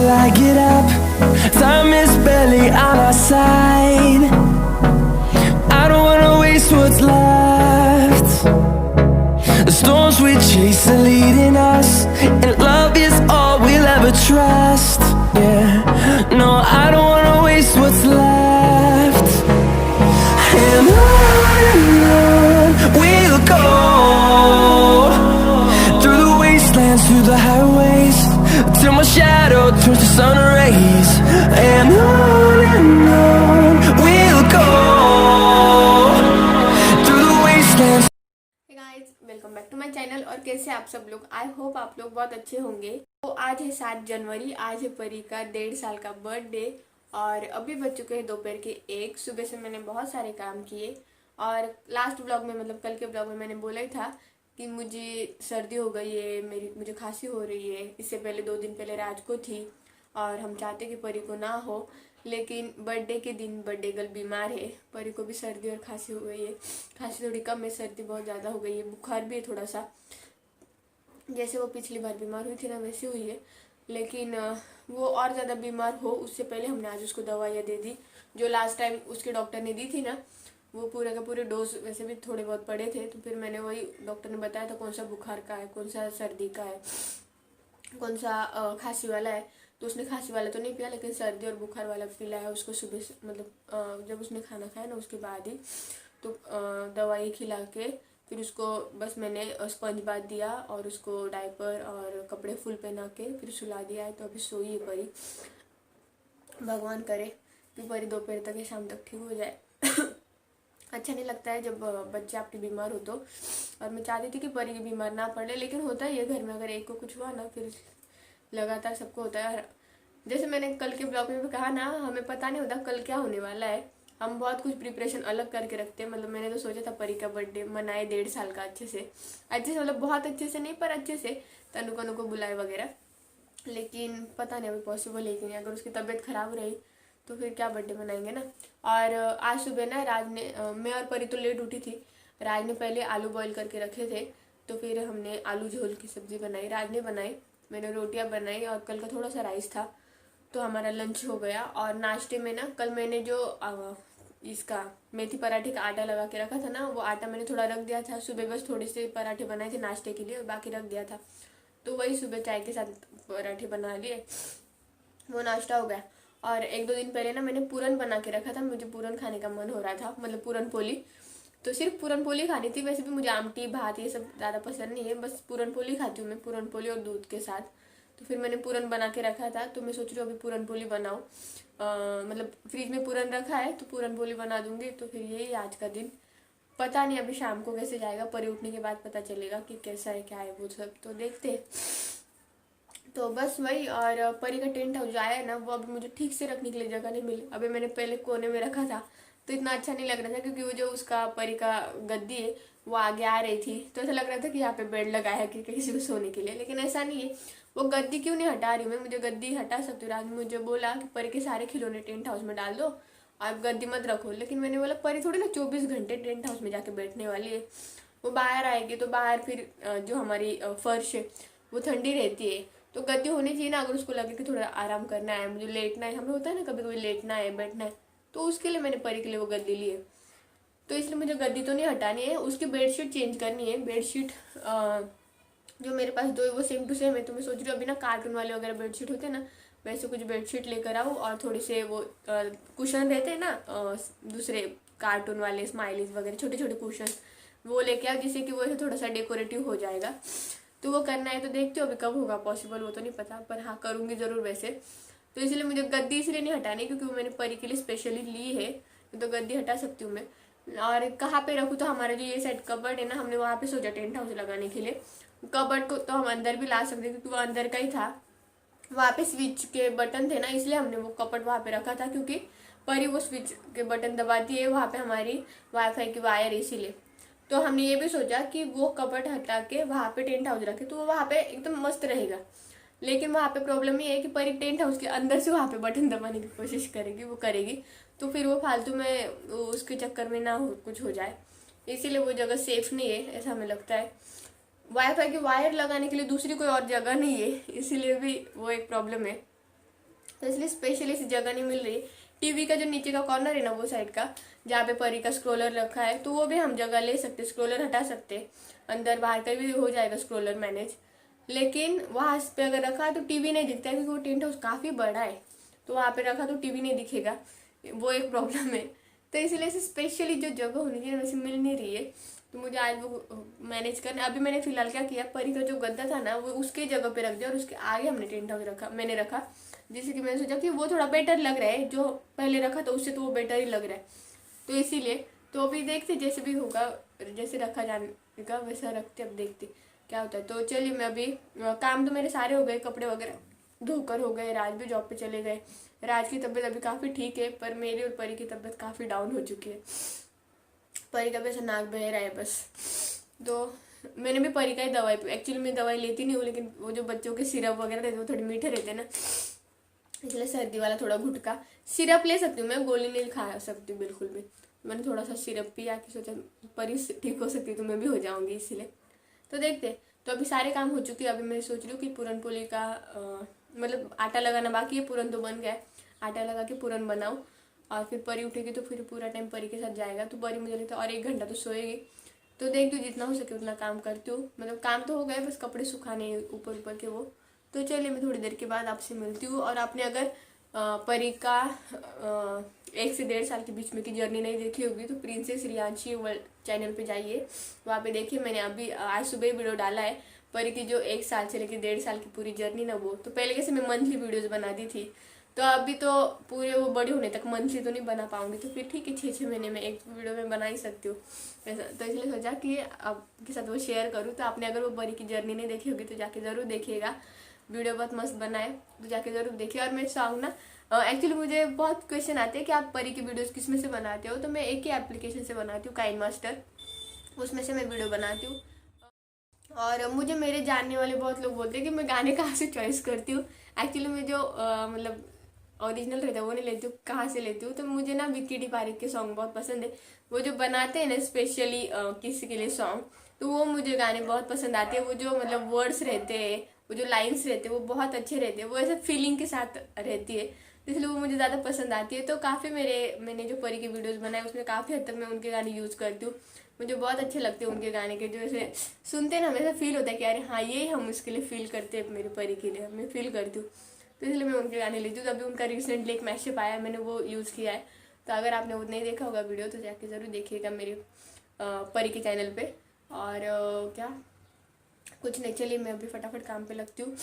I get up. Time is barely on our side. I don't wanna waste what's left. The storms we chase are leading us, and love is all we'll ever trust. Yeah, no, I don't wanna waste what's left. And on we'll go, through the wastelands, through the highways, till my shadow turns to sun rays. And on we'll go, through the wastelands. Hey guys, welcome back to my channel. और कैसे आप सब लोग? I hope आप लोग बहुत अच्छे होंगे। तो आज है 7 जनवरी। आज है परी का 1.5 साल का बर्थडे और अभी बज चुके हैं दोपहर के 1। सुबह से मैंने बहुत सारे काम किए और लास्ट ब्लॉग में, मतलब कल के ब्लॉग में मैंने बोला ही था कि मुझे सर्दी हो गई है, मुझे खांसी हो रही है। इससे पहले 2 दिन पहले राज को थी और हम चाहते कि परी को ना हो, लेकिन बर्थडे के दिन बर्थडे गर्ल बीमार है। परी को भी सर्दी और खांसी हो गई है। खांसी थोड़ी कम है, सर्दी बहुत ज़्यादा हो गई है। बुखार भी है थोड़ा सा, जैसे वो पिछली बार बीमार हुई थी ना वैसी हुई है। लेकिन वो और ज़्यादा बीमार हो उससे पहले हमने आज उसको दवाइयाँ दे दी जो लास्ट टाइम उसके डॉक्टर ने दी थी ना। वो पूरे का पूरे डोज वैसे भी थोड़े बहुत पड़े थे, तो फिर मैंने वही डॉक्टर ने बताया था कौन सा बुखार का है, कौन सा सर्दी का है, कौन सा खांसी वाला है। तो उसने खांसी वाला तो नहीं पिया, लेकिन सर्दी और बुखार वाला पिलाया उसको सुबह से, मतलब जब उसने खाना खाया ना उसके बाद ही। तो दवाई खिला के फिर उसको बस मैंने स्पंज बाथ दिया और उसको डायपर और कपड़े फुल पहना के फिर सुला दिया है। तो अभी सोई है परी। भगवान करे कि परी दोपहर तक या शाम तक ठीक हो जाए। अच्छा नहीं लगता है जब बच्चे आपके बीमार हो तो। और मैं चाहती थी कि परी की बीमार ना पड़े, लेकिन होता ही है घर में, अगर एक को कुछ हुआ ना फिर लगातार सबको होता है। जैसे मैंने कल के ब्लॉग में भी कहा ना, हमें पता नहीं होता कल क्या होने वाला है। हम बहुत कुछ प्रिपरेशन अलग करके रखते हैं। मतलब मैंने तो सोचा था परी का बर्थडे मनाए 1.5 साल का अच्छे से, मतलब बहुत अच्छे से नहीं पर अच्छे से, तनु कनु को बुलाए वगैरह। लेकिन पता नहीं अभी पॉसिबल है कि नहीं। अगर उसकी तबीयत खराब रही तो फिर क्या बर्थडे मनाएंगे ना। और आज सुबह ना राज ने, मैं और परी तो लेट उठी थी। राज ने पहले आलू बॉईल करके रखे थे, तो फिर हमने आलू झोल की सब्जी बनाई, राज ने बनाई, मैंने रोटियां बनाई और कल का थोड़ा सा राइस था। तो हमारा लंच हो गया। और नाश्ते में ना कल मैंने जो इसका मेथी पराठे का आटा लगा के रखा था ना, वो आटा मैंने थोड़ा रख दिया था। सुबह बस थोड़े से पराठे बनाए थे नाश्ते के लिए और बाकी रख दिया था। तो वही सुबह चाय के साथ पराठे बना लिए, वो नाश्ता हो गया। और 1-2 दिन पहले ना मैंने पूरन बना के रखा था। मुझे पूरन खाने का मन हो रहा था, मतलब पूरन पोली। तो सिर्फ पूरन पोली खानी थी। वैसे भी मुझे आमटी भात ये सब ज़्यादा पसंद नहीं है, बस पूरन पोली खाती हूँ मैं, पूरन पोली और दूध के साथ। तो फिर मैंने पूरन बना के रखा था, तो मैं सोच रही हूँ अभी पूरन पोली बनाऊँ। मतलब फ्रिज में पूरन रखा है तो पूरन पोली बना दूंगी। तो फिर यही आज का दिन। पता नहीं अभी शाम को कैसे जाएगा, परी उठने के बाद पता चलेगा कि कैसा है क्या है वो सब, तो देखते हैं। तो बस वही। और परी का टेंट हाउस जो आया है ना, वो अभी मुझे ठीक से रखने के लिए जगह नहीं मिली। अभी मैंने पहले कोने में रखा था तो इतना अच्छा नहीं लग रहा था, क्योंकि वो जो उसका परी का गद्दी है वो आगे आ रही थी, तो ऐसा लग रहा था कि यहाँ पे बेड लगाया है कि किसी को सोने के लिए। लेकिन ऐसा नहीं है। वो गद्दी क्यों नहीं हटा रही मैं, मुझे गद्दी हटा सकती हूँ। राज ने मुझे बोला कि परी के सारे खिलौने टेंट हाउस में डाल दो, आप गद्दी मत रखो। लेकिन मैंने बोला परी थोड़ी ना 24 घंटे टेंट हाउस में जाके बैठने वाली है। वो बाहर आएगी तो बाहर फिर जो हमारी फर्श है वो ठंडी रहती है। तो गद्दी होनी चाहिए ना, अगर उसको लगे कि थोड़ा आराम करना है, मुझे लेटना है, हमें होता है ना कभी कभी लेटना है बैठना है, तो उसके लिए मैंने परी के लिए वो गद्दी ली है। तो इसलिए मुझे गद्दी तो नहीं हटानी है, उसकी बेडशीट चेंज करनी है। बेडशीट जो मेरे पास 2 है वो सेम टू सेम है। तो मैं सोच रही हूँ अभी ना कार्टून वाले वगैरह बेडशीट होते हैं ना, वैसे कुछ बेडशीट लेकर आऊँ और थोड़े से वो कुशन रहते हैं ना, दूसरे कार्टून वाले स्माइलीज वगैरह छोटे छोटे कुशन, वो लेके आओ, जिससे कि वो ऐसे थोड़ा सा डेकोरेटिव हो जाएगा। तो वो करना है, तो देखती हूँ अभी कब होगा पॉसिबल, वो तो नहीं पता, पर हाँ करूँगी ज़रूर वैसे। तो इसलिए मुझे गद्दी इसलिए नहीं हटानी, क्योंकि वो मैंने परी के लिए स्पेशली ली है, तो गद्दी हटा सकती हूँ मैं। और कहाँ पे रखूँ, तो हमारा जो ये सेट कबर्ड है ना, हमने वहाँ पे सोचा टेंट हाउस लगाने के लिए। कबर्ड को तो हम अंदर भी ला सकते, क्योंकि वो अंदर का ही था। वहाँ पे स्विच के बटन थे ना, इसलिए हमने वो कबर्ड वहाँ पे रखा था, क्योंकि परी वो स्विच के बटन दबाती है, वहाँ पे हमारी वाईफाई की वायर, इसीलिए। तो हमने ये भी सोचा कि वो कबर्ड हटा के वहाँ पे टेंट हाउस रखे, तो वो वहाँ पे एकदम मस्त रहेगा। लेकिन वहाँ पे प्रॉब्लम ये है कि परी टेंट हाउस के अंदर से वहाँ पे बटन दबाने की कोशिश करेगी, वो करेगी, तो फिर वो फालतू में उसके चक्कर में ना कुछ हो जाए। इसीलिए वो जगह सेफ नहीं है, ऐसा हमें लगता है। वाईफाई की वायर लगाने के लिए दूसरी कोई और जगह नहीं है, इसीलिए भी वो एक प्रॉब्लम है। तो इसलिए स्पेशली इस जगह नहीं मिल रही। टीवी का जो नीचे का कॉर्नर है ना, वो साइड का जहाँ पे परी का स्क्रोलर रखा है, तो वो भी हम जगह ले सकते, स्क्रोलर हटा सकते, अंदर बाहर का भी हो जाएगा स्क्रोलर मैनेज। लेकिन वहाँ पे अगर रखा तो टीवी नहीं दिखता है, क्योंकि वो टेंट हाउस काफ़ी बड़ा है, तो वहाँ पे रखा तो टीवी नहीं दिखेगा, वो एक प्रॉब्लम है। तो इसलिए से स्पेशली जो जगह होनी चाहिए वैसे मिल नहीं रही है, तो मुझे आज वो मैनेज करना। अभी मैंने फिलहाल क्या किया, परी का जो गद्दा था ना वो उसके जगह पे रख दिया, और उसके आगे हमने टेंट हाउस रखा, मैंने रखा, जिससे कि मैंने सोचा कि वो थोड़ा बेटर लग रहा है, जो पहले रखा था उससे तो वो बेटर ही लग रहा है, तो इसीलिए। तो अभी देखते जैसे भी होगा, जैसे रखा जाने का वैसा रखते, अब देखते क्या होता है। तो चलिए, मैं अभी काम तो मेरे सारे हो गए, कपड़े वगैरह धोकर हो गए, राज भी जॉब पे चले गए। राज की तबीयत अभी काफ़ी ठीक है, पर मेरी और परी की तबीयत काफ़ी डाउन हो चुकी है। परी का भी ऐसा नाक बह रहा है बस। तो मैंने भी परी का ही दवाई, एक्चुअली मैं दवाई लेती नहीं हूँ, लेकिन वो जो बच्चों के सिरप वगैरह रहते हैं वो थोड़े मीठे रहते हैं ना, इसलिए सर्दी वाला थोड़ा घुटका सिरप ले सकती हूँ मैं, गोली नहीं खा सकती हूँ बिल्कुल भी। मैंने थोड़ा सा सिरप पिया कि सोचा परी ठीक हो सकती है तो मैं भी हो जाऊँगी, इसलिए। तो देखते। तो अभी सारे काम हो चुके हैं। अभी मैं सोच रही हूँ कि पूरन पोली का मतलब आटा लगाना बाकी है, पूरन तो बन गया है, आटा लगा के पूरन बनाऊँ, और फिर परी उठेगी तो फिर पूरा टाइम परी के साथ जाएगा, तो परी मुझे लगता है और 1 घंटा तो सोएगी। तो देखती हूँ जितना हो सके उतना काम करती हूँ, मतलब काम तो हो गए, बस कपड़े सुखाने ऊपर ऊपर के वो। तो चलिए, मैं थोड़ी देर के बाद आपसे मिलती हूँ। और आपने अगर परी का 1 से 1.5 साल के बीच में की जर्नी नहीं देखी होगी तो प्रिंसेस रियांशी वर्ल्ड चैनल पे जाइए, वहाँ पे देखिए। मैंने अभी आज सुबह वीडियो डाला है, परी की जो 1 साल से लेकर 1.5 साल की पूरी जर्नी ना, वो तो पहले कैसे मैं मंथली वीडियोज़ बनाती थी, तो अभी तो पूरे वो बड़ी होने तक मंथली तो नहीं बना पाऊंगी, तो फिर ठीक है 6-6 महीने में एक वीडियो में बना ही सकती हूँ ऐसा। तो इसलिए सोचा कि आपके साथ वो शेयर करूँ। तो आपने अगर वो परी की जर्नी नहीं देखी होगी तो जाके ज़रूर देखिएगा, वीडियो बहुत मस्त बना है, तो जाके ज़रूर देखिए। और मैं सॉन्ग ना, एक्चुअली मुझे बहुत क्वेश्चन आते हैं कि आप परी की वीडियोज़ किस में से बनाते हो, तो मैं एक ही एप्लीकेशन से बनाती हूँ, काइन मास्टर, उसमें से मैं वीडियो बनाती हूँ। और मुझे मेरे जानने वाले बहुत लोग बोलते हैं कि मैं गाने कहाँ से चॉइस करती हूँ। एक्चुअली मैं जो मतलब ओरिजिनल रहता है वो नहीं लेती हूँ, कहाँ से लेती हूँ, तो मुझे ना विक्की डी पारिक के सॉन्ग बहुत पसंद है। वो जो बनाते हैं ना स्पेशली किसी के लिए सॉन्ग, तो वो मुझे गाने बहुत पसंद आते हैं। वो जो मतलब वर्ड्स रहते हैं, वो जो लाइन्स रहते हैं, वो बहुत अच्छे रहते हैं, वो ऐसे फीलिंग के साथ रहती है, इसलिए वो मुझे ज़्यादा पसंद आती है। तो काफ़ी मैंने जो परी के वीडियोस बनाए उसमें काफ़ी हद तक मैं उनके गाने यूज़ करती हूँ। मुझे बहुत अच्छे लगते हैं उनके गाने के, जो ऐसे सुनते हैं ना हमें ऐसा फील होता है कि अरे हाँ ये हम उसके लिए फील करते हैं, मेरी परी के लिए मैं फील करती हूँ, तो इसलिए मैं उनके गाने लेती हूँ। तो अभी उनका रिसेंटली एक मैशअप आया है, मैंने वो यूज़ किया है। तो अगर आपने वो नहीं देखा होगा वीडियो तो जाके ज़रूर देखिएगा मेरी परी के चैनल पे। और क्या कुछ नहीं, चलिए मैं अभी फटाफट काम पे लगती हूँ।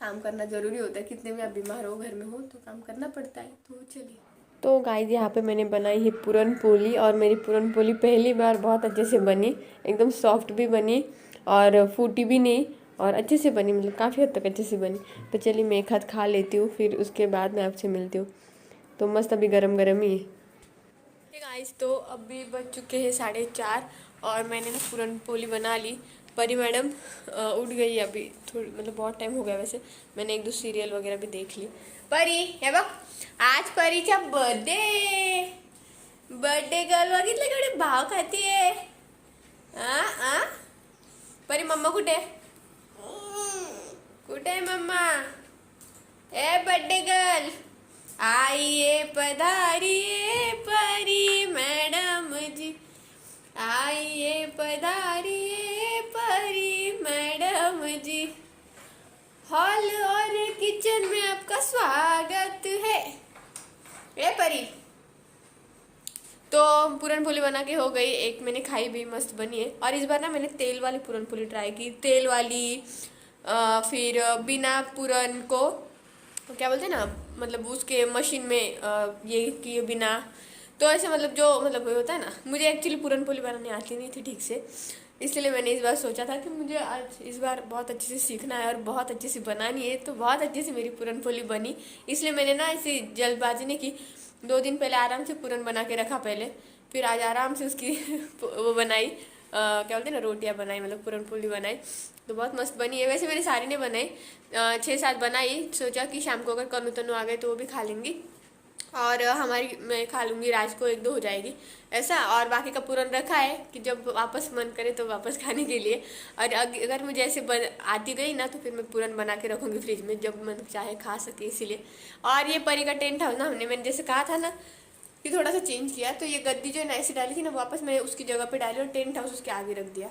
काम करना ज़रूरी होता है, कितने भी आप बीमार हो घर में हो तो काम करना पड़ता है। तो चलिए। तो गाइस, यहाँ पे मैंने बनाई है पूरन पोली, और मेरी पूरन पोली पहली बार बहुत अच्छे से बनी, एकदम सॉफ्ट भी बनी और फूटी भी नहीं, और अच्छे से बनी, मतलब काफ़ी हद तक अच्छे से बनी। तो चलिए मैं एक हाथ खा लेती हूँ, फिर उसके बाद मैं आपसे मिलती हूँ। तो मस्त अभी गरम गरम ही है गाइस। तो अभी बज चुके हैं 4:30 और मैंने ना पूरन पोली बना ली। परी मैडम उठ गई अभी, थोड़ी मतलब बहुत टाइम हो गया, वैसे मैंने 1-2 सीरियल वगैरह भी देख ली। परी हे बघ, आज परीचा बर्थडे गर्ल बघितलं केवढे भाव खातीये। परी मम्मा कुठे कुठे मम्मा? ए बर्थडे गर्ल आइए पधारिए परी मैडम जी, आइए पधारिए परी मैडम जी, हॉल और किचन में आपका स्वागत है। ए परी, तो पूरन पोली बना के हो गई, एक मैंने खाई भी, मस्त बनी है। और इस बार ना मैंने तेल वाली पूरन पोली ट्राई की, तेल वाली फिर बिना पूरन को क्या बोलते हैं ना, मतलब उसके मशीन में ये किए बिना, तो ऐसे मतलब जो मतलब होता है ना, मुझे एक्चुअली पूरन पोली बनाने आती नहीं थी ठीक से, इसलिए मैंने इस बार सोचा था कि मुझे आज इस बार बहुत अच्छे से सीखना है और बहुत अच्छे से बनानी है। तो बहुत अच्छे से मेरी पूरन पोली बनी, इसलिए मैंने ना ऐसे जल्दबाजी नहीं की, 2 दिन पहले आराम से पूरन बना के रखा पहले, फिर आज आराम से उसकी वो बनाई, क्या बोलते हैं ना, रोटियां बनाई, मतलब पूरन पोली बनाई, तो बहुत मस्त बनी है। वैसे मैंने सारी नहीं बनाई, 6-7 बनाई, सोचा कि शाम को अगर कनु तनु आ गए तो वो भी खा लेंगी, और हमारी मैं खा लूँगी, राज को 1-2 हो जाएगी ऐसा। और बाकी का पूरन रखा है कि जब वापस मन करे तो वापस खाने के लिए। और अगर मुझे ऐसे आती गई ना तो फिर मैं पूरन बना के रखूँगी फ्रिज में, जब मन चाहे खा सके इसीलिए। और ये परी का टेंट हाउस ना मैंने जैसे कहा था ना कि थोड़ा सा चेंज किया, तो ये गद्दी जो नई से डाली थी ना वापस मैं उसकी जगह पे डाली और टेंट हाउस उसके आगे रख दिया।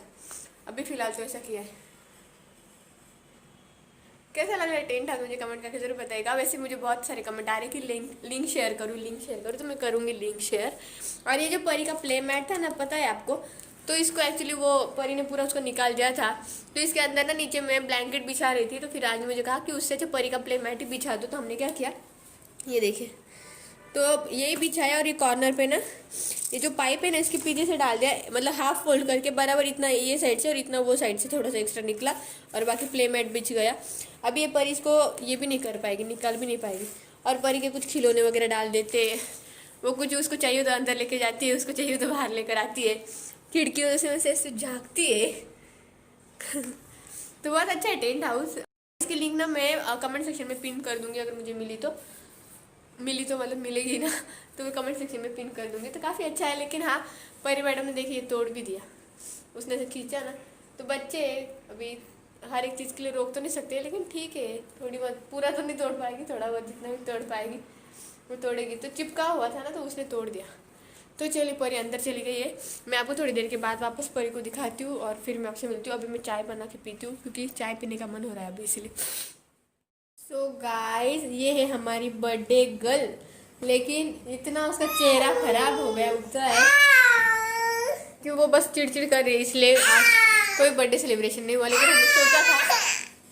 अभी फिलहाल तो ऐसा किया है। कैसा लग रहा है टेंट हाउस मुझे कमेंट करके जरूर बताइएगा। वैसे मुझे बहुत सारे कमेंट आ रहे कि लिंक शेयर करूँ, तो मैं करूँगी लिंक शेयर। और ये जो परी का प्ले मैट था ना, पता है आपको, तो इसको एक्चुअली वो परी ने पूरा उसको निकाल दिया था, तो इसके अंदर ना नीचे मैं ब्लैंकेट बिछा रही थी, तो फिर आज ने मुझे कहा कि उससे अच्छा परी का प्ले मैट ही बिछा दो। तो हमने क्या किया, ये देखिए, तो अब यही बिछाया और ये कॉर्नर पे ना ये जो पाइप है ना इसके पीछे से डाल दिया, मतलब हाफ फोल्ड करके बराबर, इतना ये साइड से और इतना वो साइड से थोड़ा सा एक्स्ट्रा निकला और बाकी प्ले मैट बिछ गया। अब ये परी इसको ये भी नहीं कर पाएगी, निकाल भी नहीं पाएगी। और परी के कुछ खिलौने वगैरह डाल देते, वो कुछ उसको चाहिए तो अंदर लेके जाती है, उसको चाहिए तो बाहर लेकर आती है, खिड़कियों से वैसे ऐसे झाँकती है। तो बहुत अच्छा है टेंट हाउस। इसकी लिंक ना मैं कमेंट सेक्शन में पिन कर दूंगी, अगर मुझे मिली तो मतलब मिलेगी ना, तो मैं कमेंट सेक्शन में पिन कर दूंगी। तो काफ़ी अच्छा है। लेकिन हाँ, परी मैडम ने देखिए तोड़ भी दिया, उसने से खींचा ना। तो बच्चे अभी हर एक चीज़ के लिए रोक तो नहीं सकते, लेकिन ठीक है, थोड़ी बहुत, पूरा तो नहीं तोड़ पाएगी, थोड़ा बहुत जितना भी तोड़ पाएगी वो तोड़ेगी। तो चिपका हुआ था ना तो उसने तोड़ दिया। तो चलिए परी अंदर चली गई है। मैं आपको थोड़ी देर के बाद वापस परी को दिखाती हूँ और फिर मैं आपसे मिलती हूँ। अभी मैं चाय बना के पीती हूँ क्योंकि चाय पीने का मन हो रहा है अभी, इसलिए। सो गाइस, ये है हमारी बर्थडे गर्ल, लेकिन इतना उसका चेहरा खराब हो गया उगता है कि वो बस चिड़चिड़ कर रही है, इसलिए आज कोई बर्थडे सेलिब्रेशन नहीं हुआ। लेकिन हमने सोचा था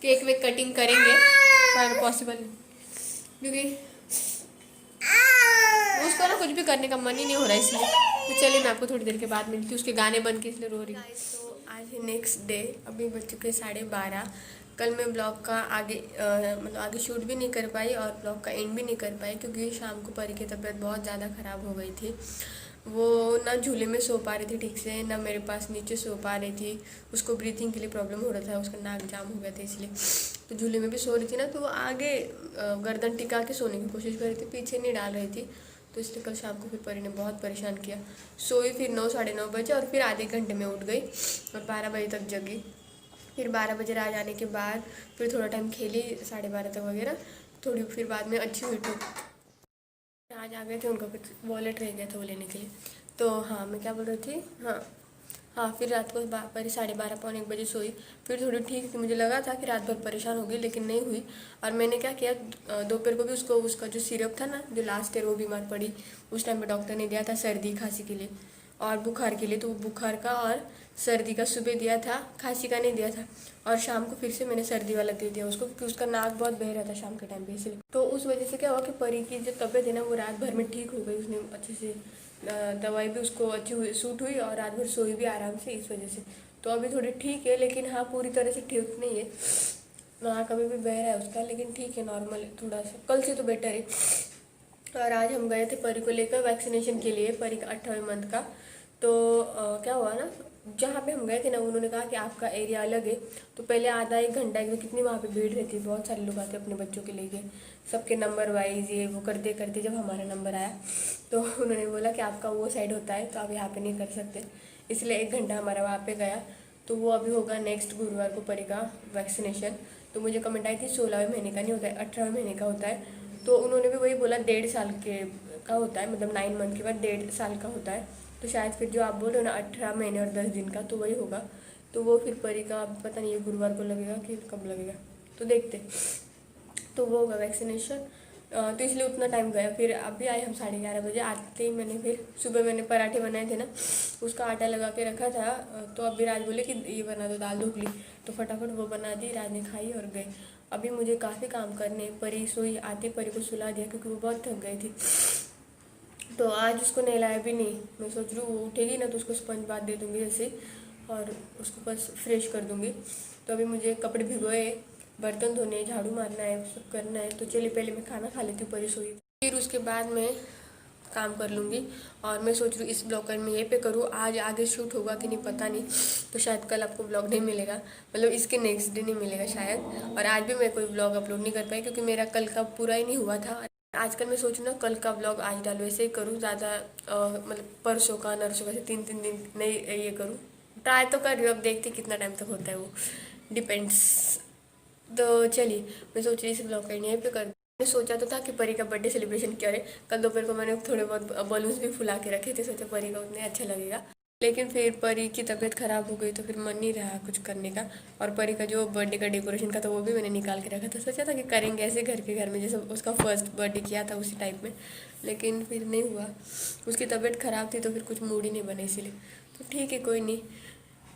केक वेक कटिंग करेंगे, पर पॉसिबल नहीं क्योंकि उसको ना कुछ भी करने का मन ही नहीं हो रहा है, इसलिए। तो चलिए मैं आपको थोड़ी देर के बाद मिलती हूँ। उसके गाने बन के इसलिए रो रही हूँ। तो आज है नेक्स्ट डे, अभी बज चुके 12:30। कल मैं ब्लॉग का आगे मतलब आगे शूट भी नहीं कर पाई और ब्लॉग का एंड भी नहीं कर पाई क्योंकि शाम को परी की तबीयत बहुत ज़्यादा ख़राब हो गई थी। वो ना झूले में सो पा रही थी ठीक से, ना मेरे पास नीचे सो पा रही थी। उसको ब्रीथिंग के लिए प्रॉब्लम हो रहा था, उसका नाक जाम हो गया था, इसलिए। तो झूले में भी सो रही थी ना, तो वो आगे गर्दन टिका के सोने की कोशिश कर रही थी, पीछे नहीं डाल रही थी। तो इसलिए कल शाम को फिर परी ने बहुत परेशान किया। सोई फिर 9 साढ़े 9 बजे और फिर आधे घंटे में उठ गई और 12 बजे तक जगी। फिर 12 बजे रात आने के बाद फिर थोड़ा टाइम खेली 12:30 तक वगैरह, थोड़ी फिर बाद में अच्छी हुई। तो आज आ गए थे, उनका कुछ वॉलेट रह गया था वो लेने के लिए। तो हाँ, मैं क्या बोल रही थी, हाँ फिर रात को पर 12:30 पौने 1 बजे सोई। फिर थोड़ी ठीक थी, मुझे लगा था कि रात भर परेशान होगी, लेकिन नहीं हुई। और मैंने क्या किया, दोपहर को भी उसको उसका जो सिरप था ना, जो लास्ट ईयर वो बीमार पड़ी उस टाइम पे डॉक्टर ने दिया था सर्दी खांसी के लिए और बुखार के लिए, तो वो बुखार का और सर्दी का सुबह दिया था, खांसी का नहीं दिया था। और शाम को फिर से मैंने सर्दी वाला दे दिया उसको क्योंकि उसका नाक बहुत बह रहा था शाम के टाइम पे, इसलिए। तो उस वजह से क्या हुआ कि परी की जो तबीयत है ना वो रात भर में ठीक हो गई। उसने अच्छे से दवाई भी उसको अच्छी हुई, सूट हुई और रात भर सोई भी आराम से, इस वजह से। तो अभी थोड़ी ठीक है, लेकिन हाँ पूरी तरह से ठीक नहीं है, नाक अभी भी बह रहा है उसका, लेकिन ठीक है, नॉर्मल है थोड़ा सा, कल से तो बेटर है। और आज हम गए थे परी को लेकर वैक्सीनेशन के लिए, परी का 18वें मंथ का। तो क्या हुआ ना, जहाँ पे हम गए थे ना उन्होंने कहा कि आपका एरिया अलग है। तो पहले आधा 1 घंटा कितनी वहाँ पे भीड़ रहती है, बहुत सारे लोग आते अपने बच्चों के लेके, सबके नंबर वाइज ये वो करते करते जब हमारा नंबर आया तो उन्होंने बोला कि आपका वो साइड होता है तो आप यहाँ पे नहीं कर सकते, इसलिए 1 घंटा हमारा वहाँ पे गया। तो वो अभी होगा नेक्स्ट गुरुवार को परी का वैक्सीनेशन। तो मुझे कमेंट आई थी 16वें महीने का नहीं होता है, 18वें महीने का होता है। तो उन्होंने भी वही बोला 1.5 साल के का होता है, मतलब 9 मंथ के बाद 1.5 साल का होता है। तो शायद फिर जो आप बोल रहे हो ना 18 महीने और 10 दिन का, तो वही होगा। तो वो फिर परी का पता नहीं है गुरुवार को लगेगा कि कब लगेगा, तो देखते। तो वो होगा वैक्सीनेशन, तो इसलिए उतना टाइम गया। फिर अभी आए हम 11:30 बजे। आते ही मैंने फिर सुबह मैंने पराठे बनाए थे ना, उसका आटा लगा के रखा था। तो अभी राज बोले कि ये बना दो दाल ढोकली, तो फटाफट वो बना दी, राज ने खाई और गए। अभी मुझे काफ़ी काम करने, परी सोई, आते परी को सुला दिया क्योंकि वो बहुत थक गई थी। तो आज उसको नहलाया भी नहीं, मैं सोच रही हूँ वो उठेगी ना तो उसको स्पंज बाथ दे दूँगी ऐसे और उसको बस फ्रेश कर दूँगी। तो अभी मुझे कपड़े भिगोए, बर्तन धोने, झाड़ू मारना है, सब करना है। तो चलिए पहले मैं खाना खा लेती हूँ, परी सोई, फिर उसके बाद मैं काम कर लूँगी। और मैं सोच रही हूँ इस ब्लॉग में यहीं पे करूँ, आज आगे शूट होगा कि नहीं पता नहीं। तो शायद कल आपको ब्लॉग नहीं मिलेगा, मतलब इसके नेक्स्ट डे नहीं मिलेगा शायद। और आज भी मैं कोई ब्लॉग अपलोड नहीं कर पाई क्योंकि मेरा कल का पूरा ही नहीं हुआ था। आजकल मैं सोचूँ ना कल का व्लॉग आज डालूँ, ऐसे ही करूँ, ज़्यादा मतलब परसों का नरसों का, ऐसे 3-3 दिन नहीं ये करूँ। ट्राई तो कर रही हूँ, अब देखते कितना टाइम तक होता है, वो डिपेंड्स। तो चलिए, मैं सोच रही इस ब्लॉग का यहीं पे कर। मैंने सोचा तो था कि परी का बर्थडे सेलिब्रेशन किया है। कल दोपहर को मैंने थोड़े बहुत बलून्स भी फुला के रखे थे, सोचा परी का उतने अच्छा लगेगा। लेकिन फिर परी की तबीयत ख़राब हो गई तो फिर मन नहीं रहा कुछ करने का। और परी का जो बर्थडे का डेकोरेशन का था वो भी मैंने निकाल के रखा था, सोचा था कि करेंगे ऐसे घर के घर में जैसे उसका फर्स्ट बर्थडे किया था उसी टाइप में। लेकिन फिर नहीं हुआ, उसकी तबीयत ख़राब थी तो फिर कुछ मूड ही नहीं बना, इसीलिए। तो ठीक है, कोई नहीं।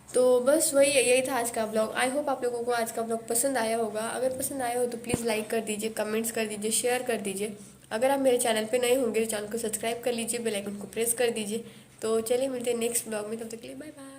तो बस यही था आज का ब्लॉग। आई होप आप लोगों को आज का ब्लॉग पसंद आया होगा। अगर पसंद आया हो तो प्लीज़ लाइक कर दीजिए, कमेंट्स कर दीजिए, शेयर कर दीजिए। अगर आप मेरे चैनल पे नए होंगे तो चैनल को सब्सक्राइब कर लीजिए, बेल आइकन को प्रेस कर दीजिए। तो चलिए मिलते हैं नेक्स्ट ब्लॉग में, तब तक के लिए बाय बाय।